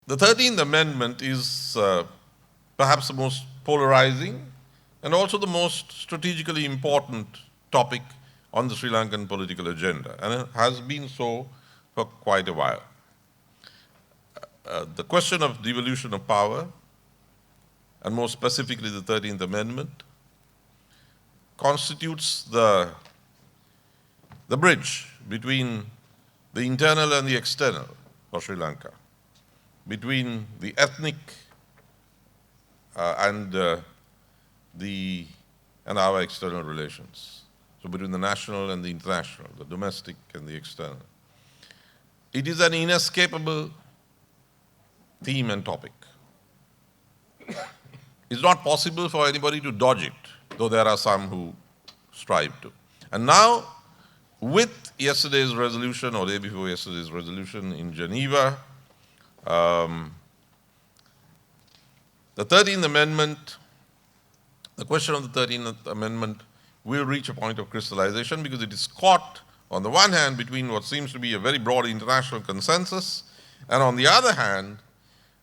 The 13th Amendment is perhaps the most polarizing and also the most strategically important topic on the Sri Lankan political agenda, and it has been so for quite a while. The question of devolution of power, and more specifically the 13th Amendment, constitutes the bridge between the internal and the external for Sri Lanka, between the ethnic and our external relations. So between the national and the international, the domestic and the external. It is an inescapable theme and topic. It's not possible for anybody to dodge it, though there are some who strive to. And now, with yesterday's resolution, or day before yesterday's resolution in Geneva, the 13th Amendment, the question of the 13th Amendment will reach a point of crystallization because it is caught, on the one hand, between what seems to be a very broad international consensus, and on the other hand,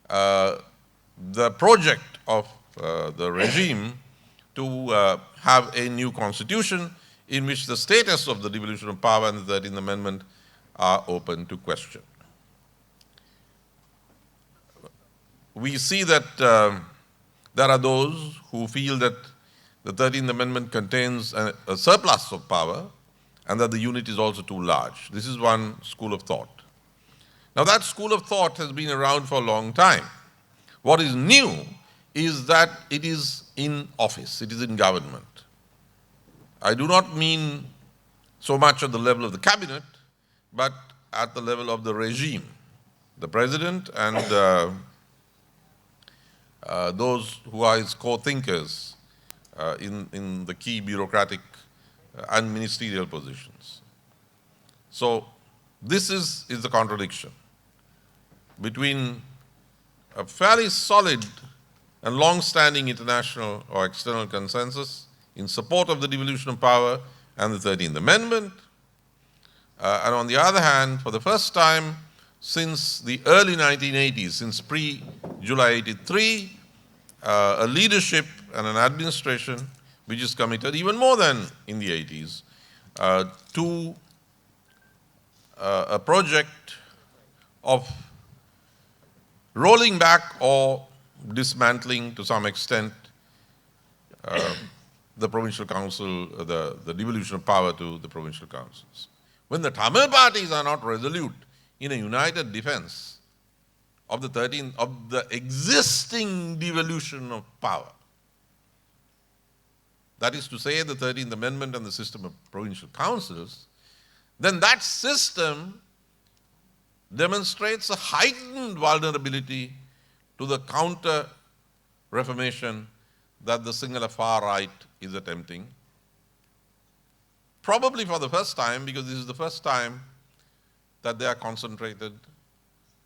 the project of the regime to have a new constitution in which the status of the devolution of power and the 13th Amendment are open to question. We see that there are those who feel that the 13th Amendment contains a surplus of power and that the unit is also too large. This is one school of thought. Now that school of thought has been around for a long time. What is new is that it is in office, it is in government. I do not mean so much at the level of the cabinet, but at the level of the regime, the president and those who are his co-thinkers in the key bureaucratic and ministerial positions. So this is the contradiction between a fairly solid and long-standing international or external consensus in support of the devolution of power and the 13th Amendment, and on the other hand, for the first time since the early 1980s, since pre-July 83, a leadership and an administration which is committed, even more than in the 80s, to a project of rolling back or dismantling to some extent the provincial council, the devolution of power to the provincial councils. When the Tamil parties are not resolute in a united defense of the existing devolution of power, that is to say the 13th Amendment and the system of provincial councils, then that system demonstrates a heightened vulnerability to the counter-reformation that the Sinhala far right is attempting. Probably for the first time, because this is the first time that they are concentrated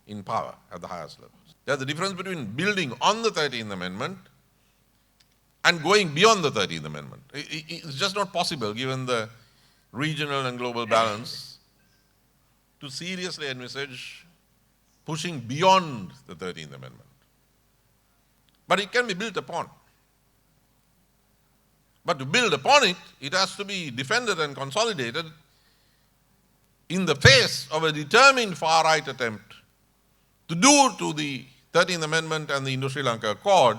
in power at the highest levels. There's a difference between building on the 13th Amendment and going beyond the 13th Amendment. It's just not possible, given the regional and global balance, to seriously envisage pushing beyond the 13th Amendment. But it can be built upon. But to build upon it, it has to be defended and consolidated in the face of a determined far-right attempt to do to the 13th Amendment and the Indo-Sri Lanka Accord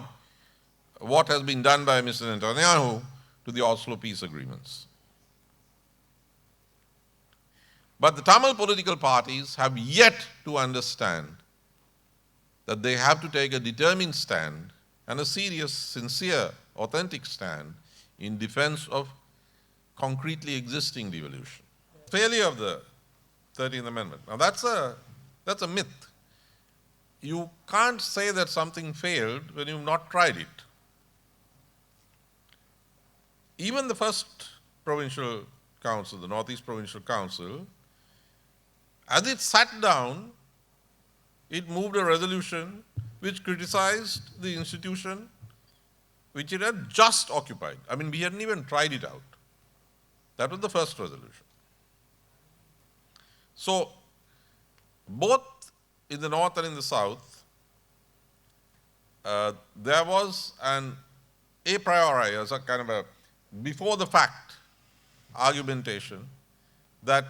what has been done by Mr. Netanyahu to the Oslo peace agreements. But the Tamil political parties have yet to understand that they have to take a determined stand and a serious, sincere, authentic stand in defense of concretely existing devolution. Failure of the 13th Amendment. Now that's a myth. You can't say that something failed when you've not tried it. Even the first provincial council, the Northeast Provincial Council, as it sat down, it moved a resolution which criticized the institution which it had just occupied. I mean, we hadn't even tried it out. That was the first resolution. So, both in the north and in the south, there was an a priori, as a kind of a before the fact argumentation that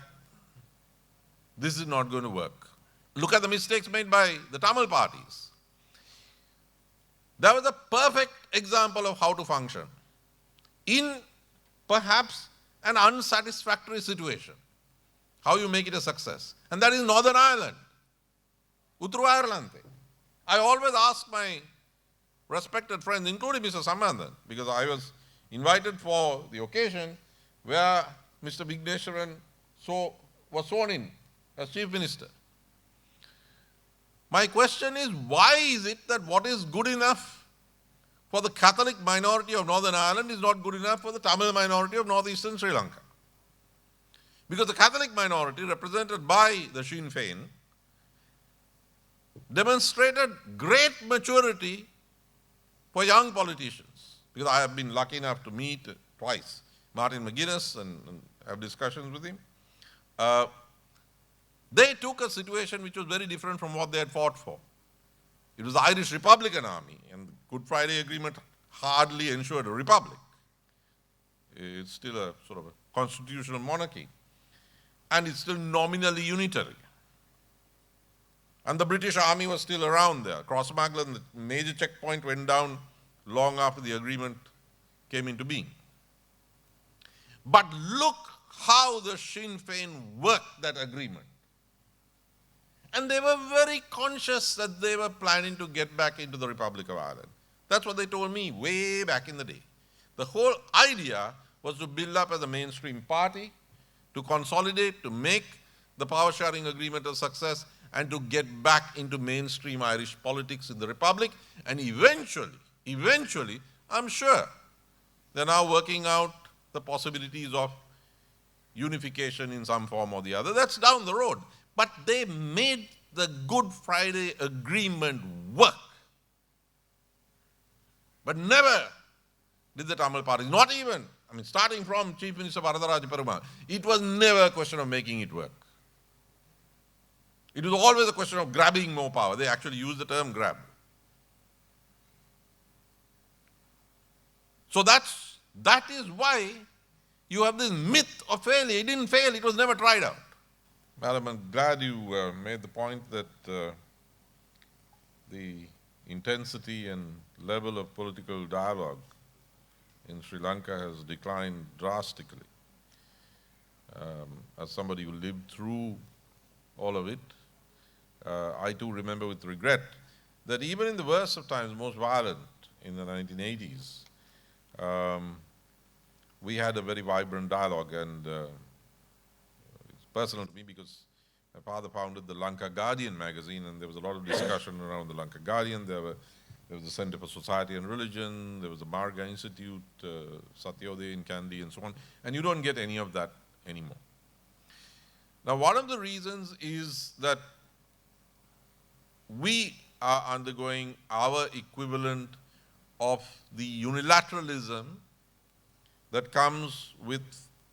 this is not going to work. Look at the mistakes made by the Tamil parties. That was a perfect example of how to function in perhaps an unsatisfactory situation. How you make it a success. And that is Northern Ireland. Uttru Ireland. I always ask my respected friends, including Mr. Sambandhan, because I was invited for the occasion where Mr. Vigneswaran was sworn in as Chief Minister. My question is, why is it that what is good enough for the Catholic minority of Northern Ireland is not good enough for the Tamil minority of northeastern Sri Lanka? Because the Catholic minority, represented by the Sinn Féin, demonstrated great maturity for young politicians. Because I have been lucky enough to meet twice Martin McGuinness and have discussions with him. They took a situation which was very different from what they had fought for. It was the Irish Republican Army, and the Good Friday Agreement hardly ensured a republic. It's still a sort of a constitutional monarchy, and it's still nominally unitary. And the British Army was still around there. Crossmaglen, the major checkpoint, went down long after the agreement came into being. But look how the Sinn Féin worked that agreement. And they were very conscious that they were planning to get back into the Republic of Ireland. That's what they told me way back in the day. The whole idea was to build up as a mainstream party, to consolidate, to make the power sharing agreement a success, and to get back into mainstream Irish politics in the Republic. And eventually, I'm sure they're now working out the possibilities of unification in some form or the other. That's down the road. But they made the Good Friday Agreement work. But never did the Tamil parties, not even, starting from Chief Minister Varadaraja Perumal, it was never a question of making it work. It was always a question of grabbing more power. They actually used the term grab. So that is why you have this myth of failure. It didn't fail, it was never tried out. Madam, I'm glad you made the point that the intensity and level of political dialogue in Sri Lanka has declined drastically. As somebody who lived through all of it, I too remember with regret that even in the worst of times, most violent in the 1980s, we had a very vibrant dialogue, and it's personal to me because my father founded the Lanka Guardian magazine, and there was a lot of discussion around the Lanka Guardian. There was the Center for Society and Religion, there was the Marga Institute, Satyodaya in Kandy, and so on, and you don't get any of that anymore. Now, one of the reasons is that we are undergoing our equivalent of the unilateralism that comes with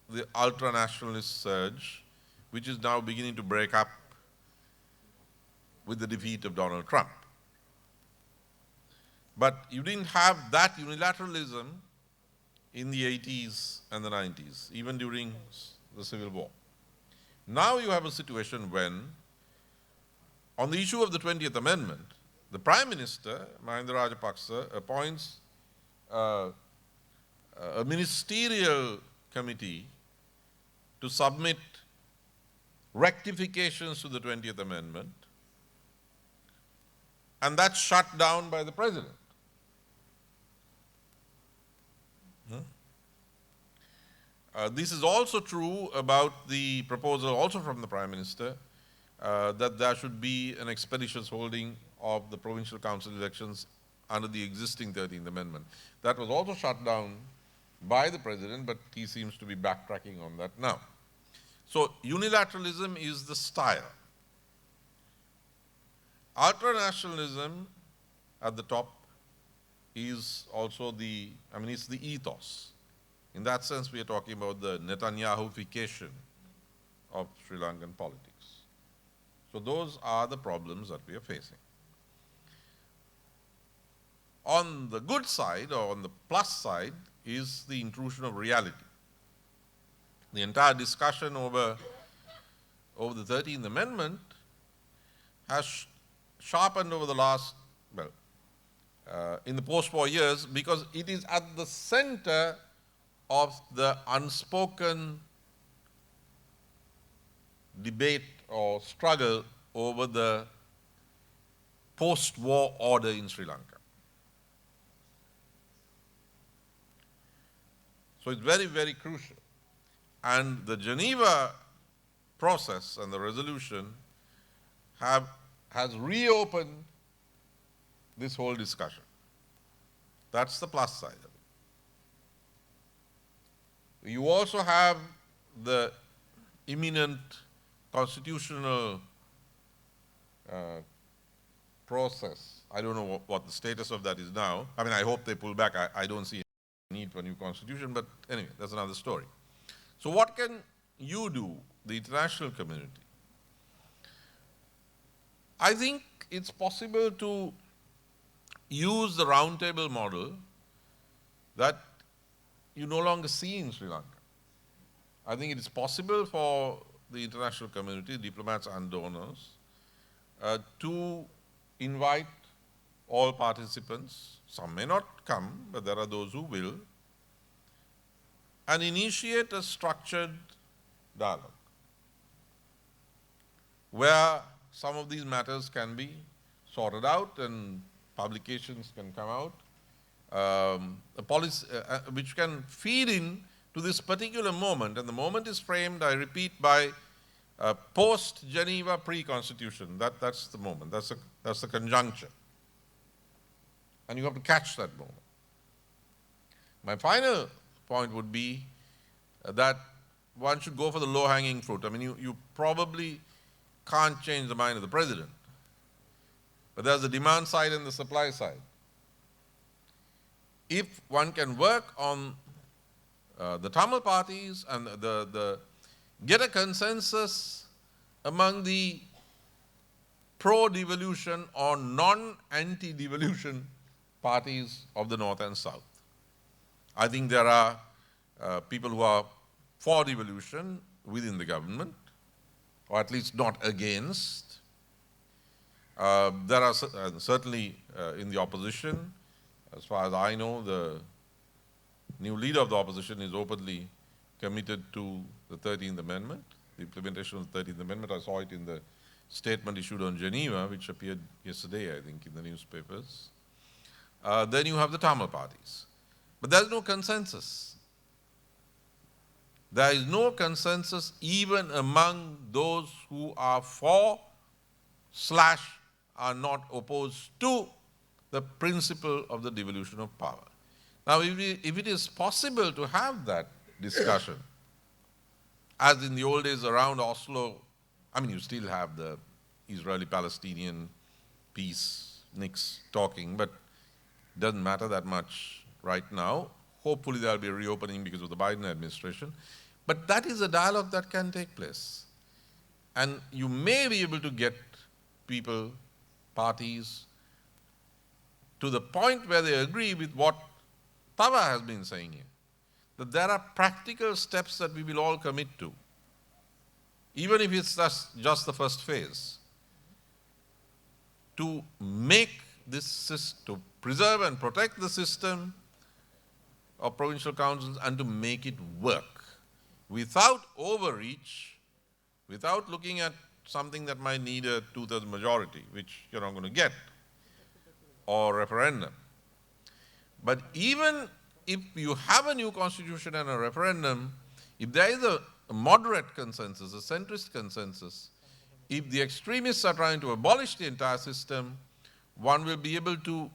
the ultra-nationalist surge, which is now beginning to break up with the defeat of Donald Trump. But you didn't have that unilateralism in the 80s and the 90s, even during the Civil War. Now you have a situation when, on the issue of the 20th Amendment, the Prime Minister, Mahinda Rajapaksa, appoints a ministerial committee to submit rectifications to the 20th Amendment, and that's shut down by the President. This is also true about the proposal, also from the Prime Minister, that there should be an expeditious holding of the provincial council elections under the existing 13th Amendment. That was also shut down by the President, but he seems to be backtracking on that now. So unilateralism is the style. Ultranationalism at the top is also it's the ethos. In that sense, we are talking about the Netanyahufication of Sri Lankan politics. So those are the problems that we are facing. on the good side or on the plus side is the intrusion of reality. The entire discussion over the 13th Amendment has sharpened over the last, well, in the post-war years, because it is at the center of the unspoken debate or struggle over the post-war order in Sri Lanka. So it's very, very crucial. And the Geneva process and the resolution has reopened this whole discussion. That's the plus side of it. You also have the imminent constitutional process. I don't know what the status of that is now. I mean, I hope they pull back. I don't see any need for a new constitution, but anyway, that's another story. So what can you do, the international community? I think it's possible to use the roundtable model that you no longer see in Sri Lanka. I think it is possible for the international community, diplomats and donors, to invite all participants. Some may not come, but there are those who will, and initiate a structured dialogue where some of these matters can be sorted out and publications can come out, a policy which can feed in to this particular moment. And the moment is framed, I repeat, by post-Geneva, pre-constitution. That's the moment. That's the conjuncture. And you have to catch that moment. My final point would be that one should go for the low-hanging fruit. I mean, you probably can't change the mind of the president. But there's the demand side and the supply side. If one can work on the Tamil parties and get a consensus among the pro-devolution or non-anti-devolution parties of the North and South. I think there are people who are for devolution within the government, or at least not against. There are certainly in the opposition, as far as I know, the new leader of the opposition is openly committed to the 13th Amendment, the implementation of the 13th Amendment. I saw it in the statement issued on Geneva, which appeared yesterday, I think, in the newspapers. Then you have the Tamil parties. But there's no consensus. There is no consensus even among those who are for / are not opposed to the principle of the devolution of power. Now, if it is possible to have that discussion, as in the old days around Oslo, I mean, you still have the Israeli-Palestinian peace, Nix talking, but it doesn't matter that much right now. Hopefully there will be a reopening because of the Biden administration. But that is a dialogue that can take place. And you may be able to get people, parties, to the point where they agree with what Tava has been saying here, that there are practical steps that we will all commit to, even if it's just the first phase, to make this system, to preserve and protect the system of provincial councils and to make it work without overreach, without looking at something that might need a 2/3 majority, which you're not going to get, or referendum. But even if you have a new constitution and a referendum, if there is a moderate consensus, a centrist consensus, if the extremists are trying to abolish the entire system, one will be able to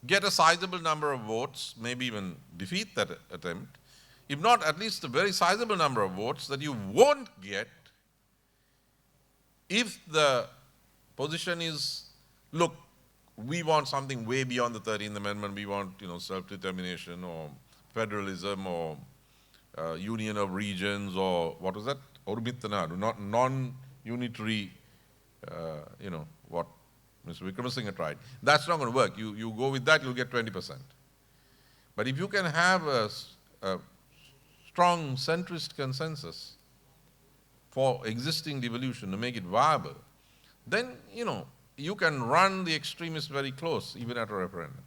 get a sizable number of votes, maybe even defeat that attempt, if not at least a very sizable number of votes that you won't get if the position is, look, we want something way beyond the 13th Amendment. We want, self-determination or federalism or union of regions or what was that? Orumittanadu, not non-unitary, Mr. Wickremesinghe tried. That's not going to work. You go with that, you'll get 20%. But if you can have a strong centrist consensus for existing devolution to make it viable, then, you can run the extremists very close, even at a referendum.